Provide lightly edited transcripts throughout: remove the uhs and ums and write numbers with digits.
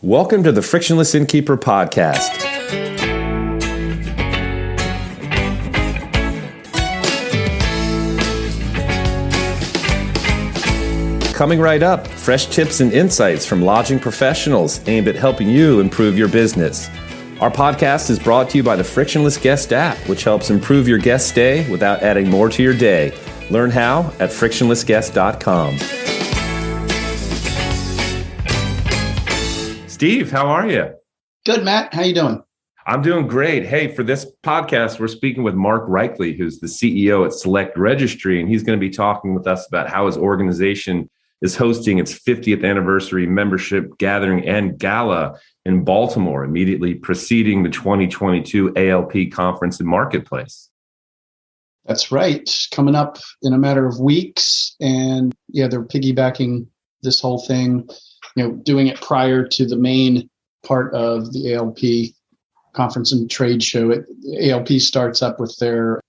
Welcome to the Frictionless Innkeeper podcast. Coming right up, fresh tips and insights from lodging professionals aimed at helping you improve your business. Our podcast is brought to you by the Frictionless Guest app, which helps improve your guest stay without adding more to your day. Learn how at frictionlessguest.com. Steve, how are you? Good, Matt. How you doing? I'm doing great. Hey, for this podcast, we're speaking with Mark Reichle, who's the CEO at Select Registry, and he's going to be talking with us about how his organization is hosting its 50th anniversary membership gathering and gala in Baltimore, immediately preceding the 2022 ALP Conference and Marketplace. That's right. Coming up in a matter of weeks. And yeah, they're piggybacking this whole thing, doing it prior to the main part of the ALP conference and trade show. ALP starts up with their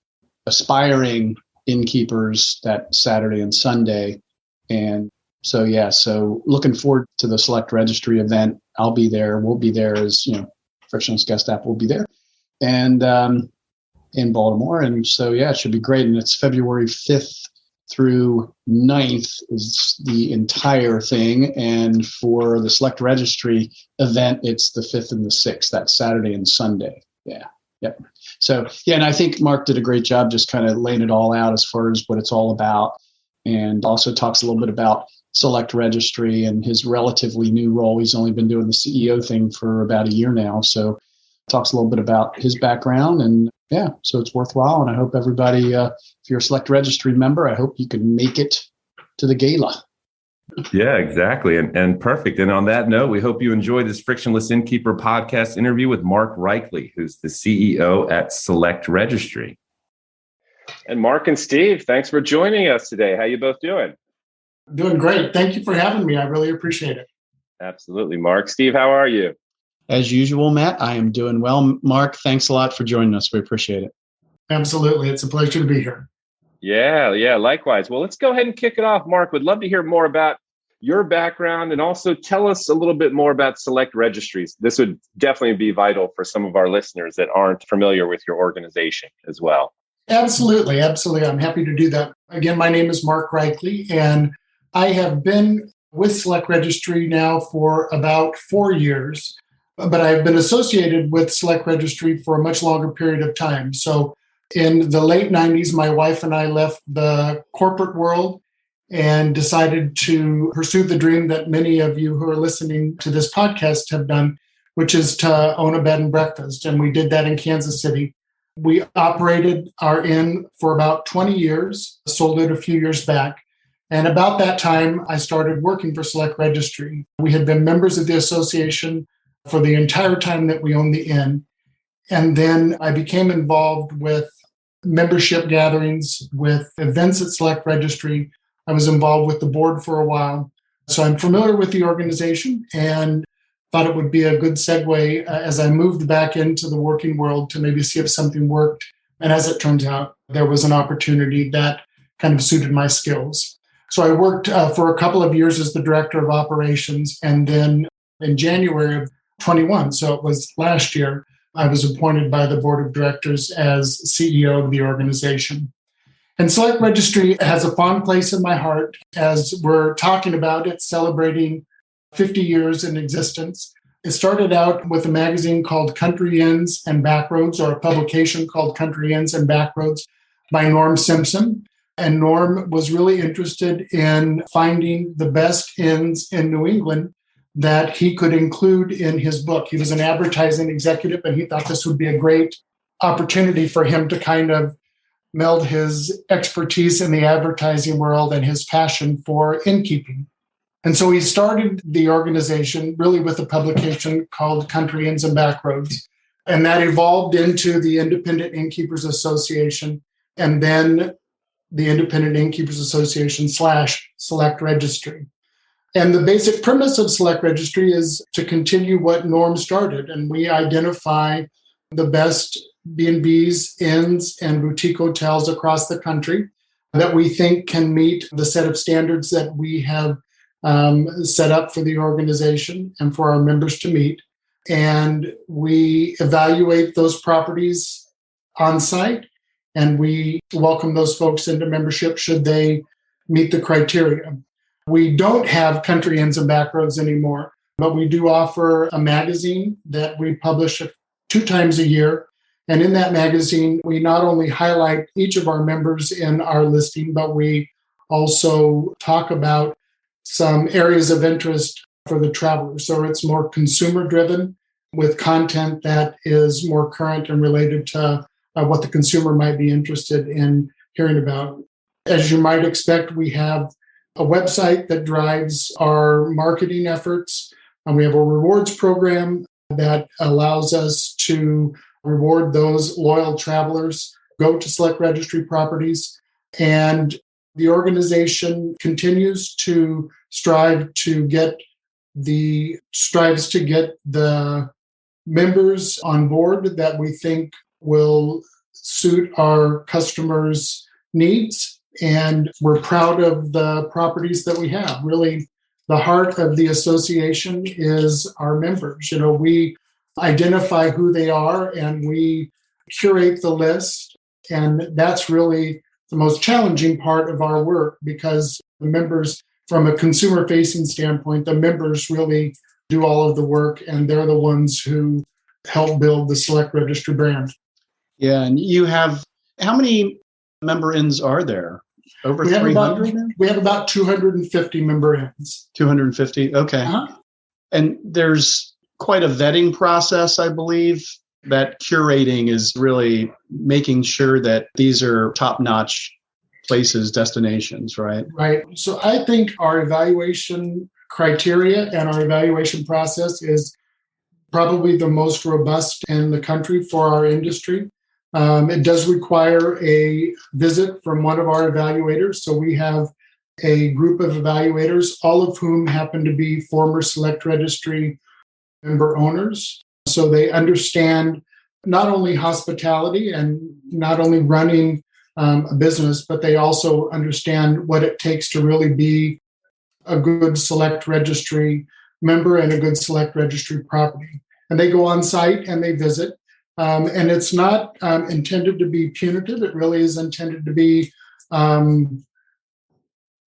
aspiring innkeepers that Saturday and Sunday. And so looking forward to the Select Registry event. I'll be there. We'll be there as, Frictionless Guest app will be there. And in Baltimore. And so, it should be great. And it's February 5th through 9th is the entire thing. And for the Select Registry event, it's the 5th and the 6th, that Saturday and Sunday. Yeah. Yep. So, and I think Mark did a great job just kind of laying it all out as far as what it's all about. And also talks a little bit about Select Registry and his relatively new role. He's only been doing the CEO thing for about a year now. So talks a little bit about his background and so it's worthwhile. And I hope everybody, if you're a Select Registry member, I hope you can make it to the gala. Yeah, exactly. And perfect. And on that note, we hope you enjoyed this Frictionless Innkeeper podcast interview with Mark Reichle, who's the CEO at Select Registry. And Mark and Steve, thanks for joining us today. How you both doing? Doing great. Thank you for having me. I really appreciate it. Absolutely. Mark, Steve, how are you? As usual, Matt, I am doing well. Mark, thanks a lot for joining us. We appreciate it. Absolutely. It's a pleasure to be here. Yeah, likewise. Well, let's go ahead and kick it off. Mark, would love to hear more about your background and also tell us a little bit more about Select Registries. This would definitely be vital for some of our listeners that aren't familiar with your organization as well. Absolutely. I'm happy to do that. Again, my name is Mark Reichle, and I have been with Select Registry now for about 4 years. But I've been associated with Select Registry for a much longer period of time. So in the late 90s, my wife and I left the corporate world and decided to pursue the dream that many of you who are listening to this podcast have done, which is to own a bed and breakfast. And we did that in Kansas City. We operated our inn for about 20 years, sold it a few years back. And about that time, I started working for Select Registry. We had been members of the association for the entire time that we owned the inn. And then I became involved with membership gatherings, with events at Select Registry. I was involved with the board for a while. So I'm familiar with the organization and thought it would be a good segue as I moved back into the working world to maybe see if something worked. And as it turns out, there was an opportunity that kind of suited my skills. So I worked for a couple of years as the director of operations. And then in January of 21, so it was last year, I was appointed by the board of directors as CEO of the organization. And Select Registry has a fond place in my heart as we're talking about it, celebrating 50 years in existence. It started out with a magazine called Country Inns and Backroads, or a publication called Country Inns and Backroads by Norm Simpson. And Norm was really interested in finding the best inns in New England that he could include in his book. He was an advertising executive, and he thought this would be a great opportunity for him to kind of meld his expertise in the advertising world and his passion for innkeeping. And so he started the organization really with a publication called Country Inns and Backroads. And that evolved into the Independent Innkeepers Association, and then the Independent Innkeepers Association / Select Registry. And the basic premise of Select Registry is to continue what Norm started. And we identify the best B&Bs, inns, and boutique hotels across the country that we think can meet the set of standards that we have set up for the organization and for our members to meet. And we evaluate those properties on site, and we welcome those folks into membership should they meet the criteria. We don't have Country Inns and Backroads anymore, but we do offer a magazine that we publish 2 times a year. And in that magazine, we not only highlight each of our members in our listing, but we also talk about some areas of interest for the traveler. So it's more consumer driven with content that is more current and related to what the consumer might be interested in hearing about. As you might expect, we have a website that drives our marketing efforts. And we have a rewards program that allows us to reward those loyal travelers, go to Select Registry properties. And the organization continues to strives to get the members on board that we think will suit our customers' needs. And we're proud of the properties that we have. Really, the heart of the association is our members. We identify who they are and we curate the list. And that's really the most challenging part of our work, because the members, from a consumer-facing standpoint, the members really do all of the work, and they're the ones who help build the Select Registry brand. Yeah, and you have, how many member inns are there? Over 300? We have about 250 member inns. 250, okay. Uh-huh. And there's quite a vetting process, I believe, that curating is really making sure that these are top-notch places, destinations, right? Right. So I think our evaluation criteria and our evaluation process is probably the most robust in the country for our industry. It does require a visit from one of our evaluators. So we have a group of evaluators, all of whom happen to be former Select Registry member owners. So they understand not only hospitality and not only running a business, but they also understand what it takes to really be a good Select Registry member and a good Select Registry property. And they go on site and they visit. And it's not intended to be punitive. It really is intended to be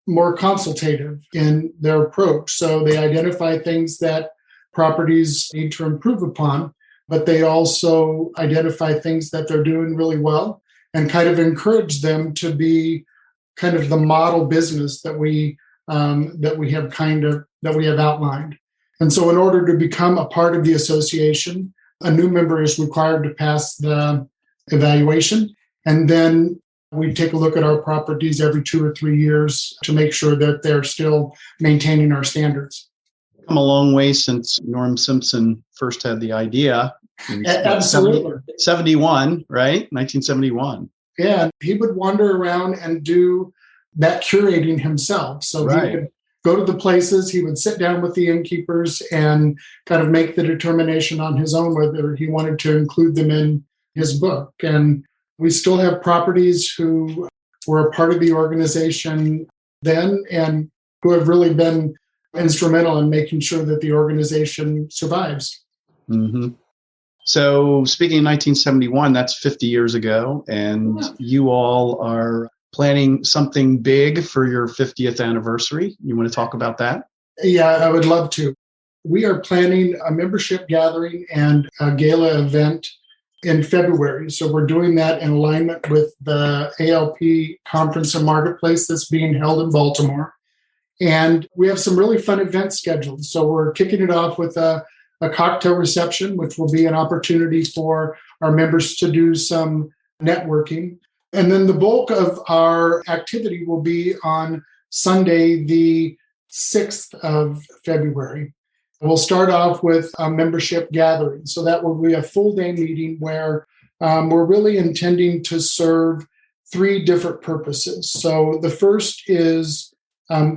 more consultative in their approach. So they identify things that properties need to improve upon, but they also identify things that they're doing really well and kind of encourage them to be kind of the model business that we have outlined. And so in order to become a part of the association, a new member is required to pass the evaluation. And then we take a look at our properties every 2 or 3 years to make sure that they're still maintaining our standards. Come a long way since Norm Simpson first had the idea. Absolutely. 71, right? 1971. Yeah, he would wander around and do that curating himself. So right. He would go to the places, he would sit down with the innkeepers and kind of make the determination on his own whether he wanted to include them in his book. And we still have properties who were a part of the organization then and who have really been instrumental in making sure that the organization survives. Mm-hmm. So speaking of 1971, that's 50 years ago, and you all are planning something big for your 50th anniversary. You want to talk about that? Yeah, I would love to. We are planning a membership gathering and a gala event in February. So we're doing that in alignment with the ALP Conference and Marketplace that's being held in Baltimore. And we have some really fun events scheduled. So we're kicking it off with a cocktail reception, which will be an opportunity for our members to do some networking. And then the bulk of our activity will be on Sunday, the 6th of February. We'll start off with a membership gathering. So that will be a full day meeting where we're really intending to serve 3 different purposes. So the first is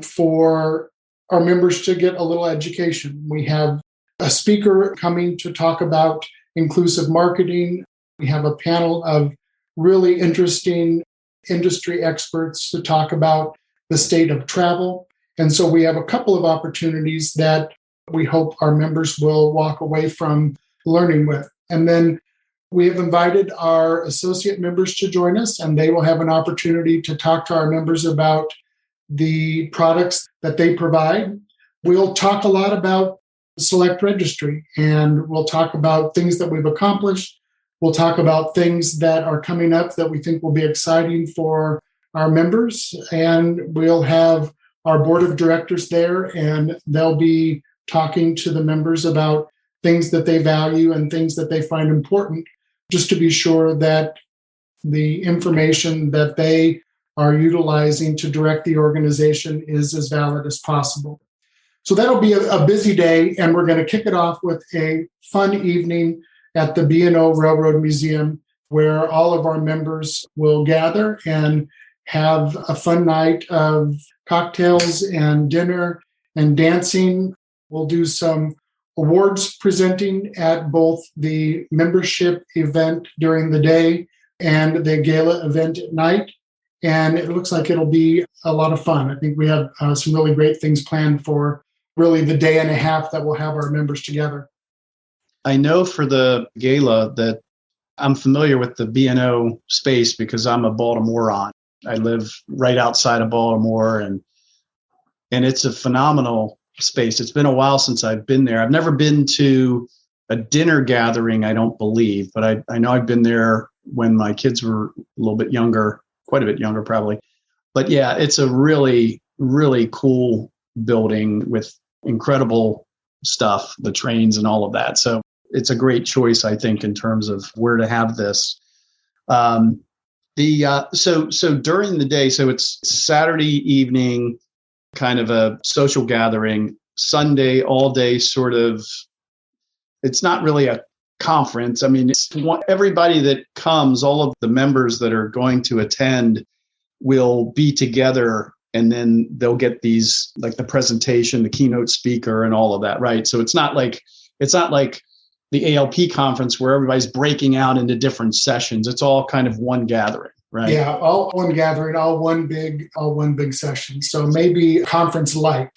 for our members to get a little education. We have a speaker coming to talk about inclusive marketing. We have a panel of really interesting industry experts to talk about the state of travel. And so we have a couple of opportunities that we hope our members will walk away from learning with. And then we have invited our associate members to join us, and they will have an opportunity to talk to our members about the products that they provide. We'll talk a lot about Select Registry, and we'll talk about things that we've accomplished. We'll talk about things that are coming up that we think will be exciting for our members. And we'll have our board of directors there, and they'll be talking to the members about things that they value and things that they find important, just to be sure that the information that they are utilizing to direct the organization is as valid as possible. So that'll be a busy day, and we're going to kick it off with a fun evening at the B&O Railroad Museum, where all of our members will gather and have a fun night of cocktails and dinner and dancing. We'll do some awards presenting at both the membership event during the day and the gala event at night. And it looks like it'll be a lot of fun. I think we have some really great things planned for really the day and a half that we'll have our members together. I know for the gala that I'm familiar with the B&O space because I'm a Baltimorean. I live right outside of Baltimore, and it's a phenomenal space. It's been a while since I've been there. I've never been to a dinner gathering, I don't believe, but I know I've been there when my kids were a little bit younger, quite a bit younger probably. But yeah, it's a really, really cool building with incredible stuff, the trains and all of that. So it's a great choice, I think, in terms of where to have this. So during the day, so it's Saturday evening, kind of a social gathering. Sunday all day, sort of. It's not really a conference. I mean, everybody that comes, all of the members that are going to attend will be together, and then they'll get these, like the presentation, the keynote speaker and all of that, right? So it's not like the ALP conference where everybody's breaking out into different sessions. It's all kind of one gathering, right? Yeah, all one gathering, all one big session. So maybe conference light,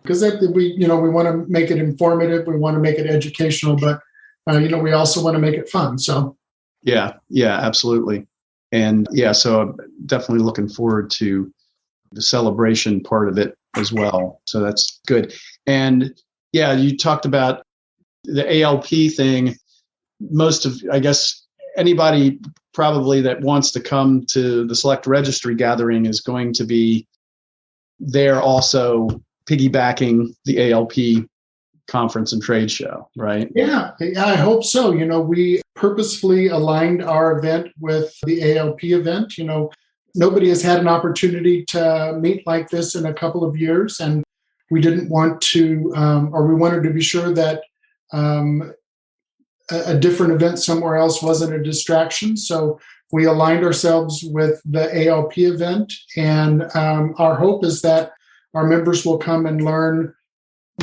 because we want to make it informative, we want to make it educational, but we also want to make it fun. So yeah, absolutely. And yeah, so I'm definitely looking forward to the celebration part of it as well. So that's good. And yeah, you talked about the ALP thing. Most of, I guess, anybody probably that wants to come to the Select Registry gathering is going to be there also piggybacking the ALP conference and trade show, right? Yeah, I hope so. We purposefully aligned our event with the ALP event. Nobody has had an opportunity to meet like this in a couple of years, and we didn't want to, or we wanted to be sure that a different event somewhere else wasn't a distraction. So we aligned ourselves with the ALP event, and our hope is that our members will come and learn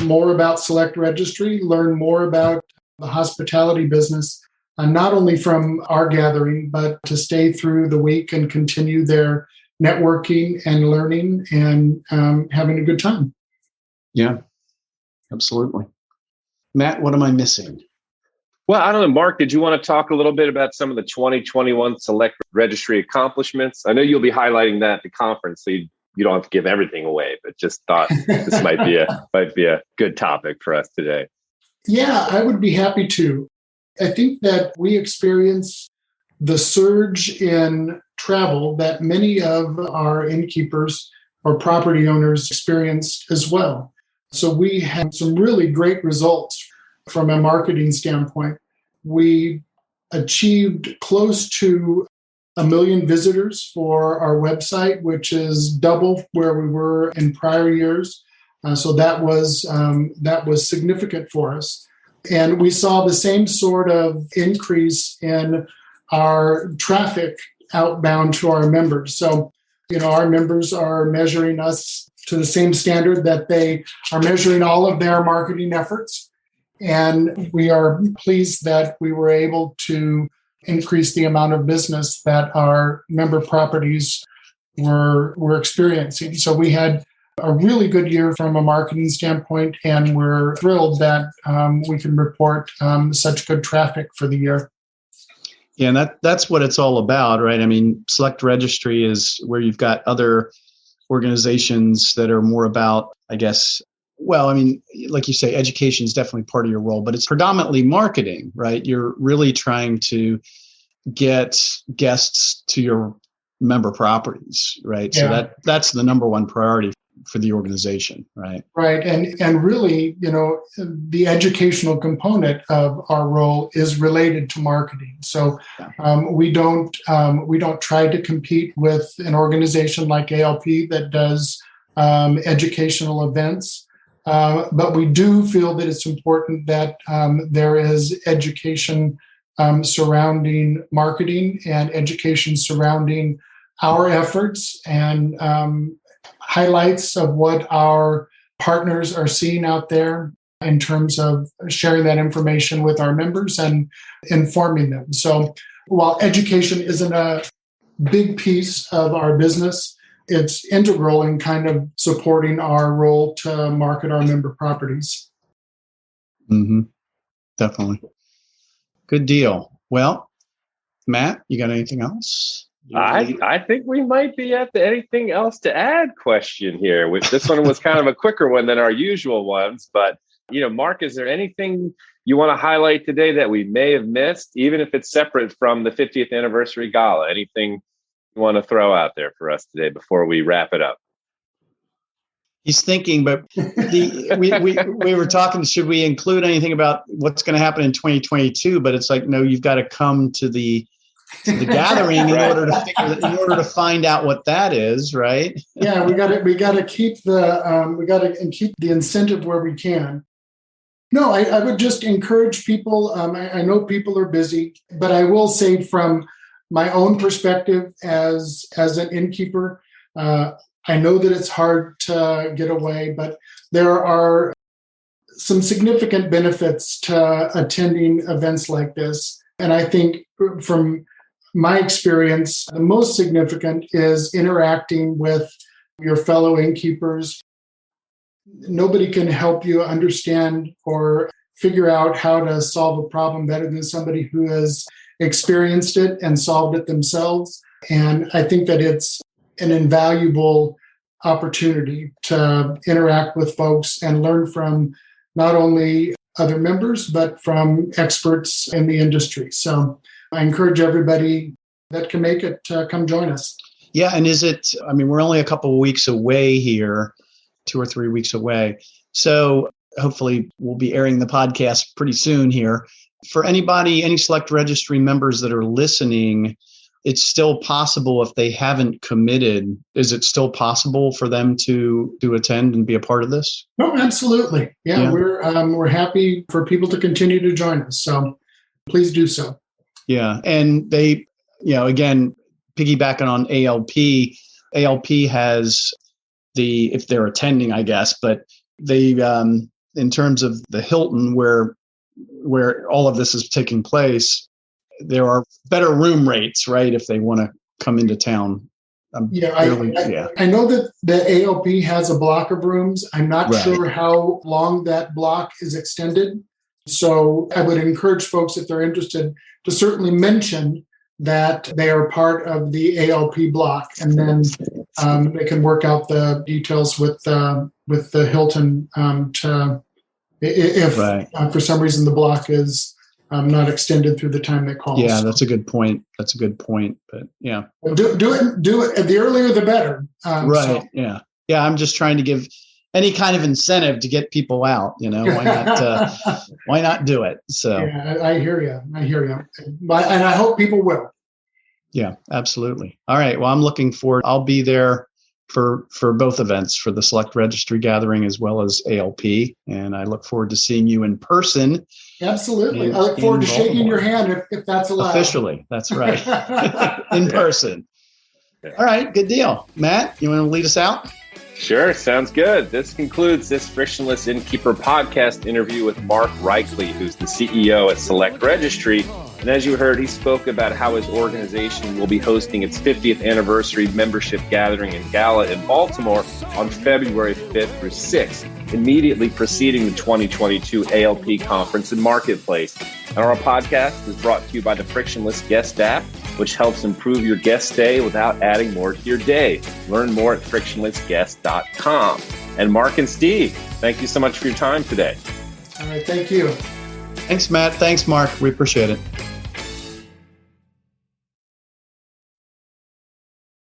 more about Select Registry, learn more about the hospitality business, not only from our gathering, but to stay through the week and continue their networking and learning and having a good time. Yeah, absolutely. Matt, what am I missing? Well, I don't know, Mark, did you want to talk a little bit about some of the 2021 Select Registry accomplishments? I know you'll be highlighting that at the conference, so you don't have to give everything away, but just thought this might be a good topic for us today. Yeah, I would be happy to. I think that we experienced the surge in travel that many of our innkeepers or property owners experienced as well. So we had some really great results from a marketing standpoint. We achieved close to 1 million visitors for our website, which is double where we were in prior years. So that was significant for us. And we saw the same sort of increase in our traffic outbound to our members. So, our members are measuring us to the same standard that they are measuring all of their marketing efforts. And we are pleased that we were able to increase the amount of business that our member properties were experiencing. So we had a really good year from a marketing standpoint, and we're thrilled that we can report such good traffic for the year. Yeah, and that's what it's all about, right? I mean, Select Registry is where you've got other organizations that are more about, I guess, well, I mean, like you say, education is definitely part of your role, but it's predominantly marketing, right? You're really trying to get guests to your member properties, right? Yeah. So that's the number one priority for the organization, right? Right. And really, the educational component of our role is related to marketing. So we don't try to compete with an organization like ALP that does educational events. But we do feel that it's important that there is education surrounding marketing and education surrounding our efforts and highlights of what our partners are seeing out there in terms of sharing that information with our members and informing them. So while education isn't a big piece of our business, it's integral in kind of supporting our role to market our member properties. Mm-hmm. Definitely. Good deal. Well, Matt, you got anything else? I think we might be at the anything else to add question here. This one was kind of a quicker one than our usual ones, but Mark, is there anything you want to highlight today that we may have missed, even if it's separate from the 50th anniversary gala? Anything you want to throw out there for us today before we wrap it up? He's thinking, but we were talking, should we include anything about what's going to happen in 2022? But it's like, no, you've got to come to the gathering in order to find out what that is, right? Yeah, we got to keep keep the incentive where we can. No, I would just encourage people. I know people are busy, but I will say from my own perspective as an innkeeper, I know that it's hard to get away, but there are some significant benefits to attending events like this. And I think from my experience, the most significant is interacting with your fellow innkeepers. Nobody can help you understand or figure out how to solve a problem better than somebody who has experienced it and solved it themselves. And I think that it's an invaluable opportunity to interact with folks and learn from not only other members, but from experts in the industry. So I encourage everybody that can make it to come join us. Yeah. And we're only a couple of weeks away here, 2 or 3 weeks away. So hopefully we'll be airing the podcast pretty soon here. For any Select Registry members that are listening, it's still possible if they haven't committed. Is it still possible for them to attend and be a part of this? No, absolutely. Yeah. We're happy for people to continue to join us. So please do so. Yeah. And they, again, piggybacking on ALP has if they're attending, I guess, but they, in terms of the Hilton where all of this is taking place, there are better room rates, right? If they want to come into town. I know that the ALP has a block of rooms. I'm not sure how long that block is extended. So I would encourage folks, if they're interested, to certainly mention that they are part of the ALP block, and then they can work out the details with the Hilton if for some reason the block is not extended through the time they call. Yeah, that's a good point. But yeah, do it. The earlier the better. Right. So. Yeah. Yeah. I'm just trying to give any kind of incentive to get people out. Why not? Why not do it? So yeah, I hear you. And I hope people will. Yeah, absolutely. All right. Well, I'm looking forward. I'll be there for both events, for the Select Registry gathering as well as ALP, and I look forward to seeing you in person. Absolutely. I look forward to shaking your hand if that's allowed. Officially, that's right. In person. All right, good deal. Matt, you want to lead us out? Sure, sounds good. This concludes this Frictionless Innkeeper podcast interview with Mark Reichle, who's the CEO at Select Registry. And as you heard, he spoke about how his organization will be hosting its 50th anniversary membership gathering and gala in Baltimore on February 5th through 6th, immediately preceding the 2022 ALP Conference and Marketplace. And our podcast is brought to you by the Frictionless Guest app, which helps improve your guest stay without adding more to your day. Learn more at frictionlessguest.com. And Mark and Steve, thank you so much for your time today. All right, thank you. Thanks, Matt. Thanks, Mark. We appreciate it.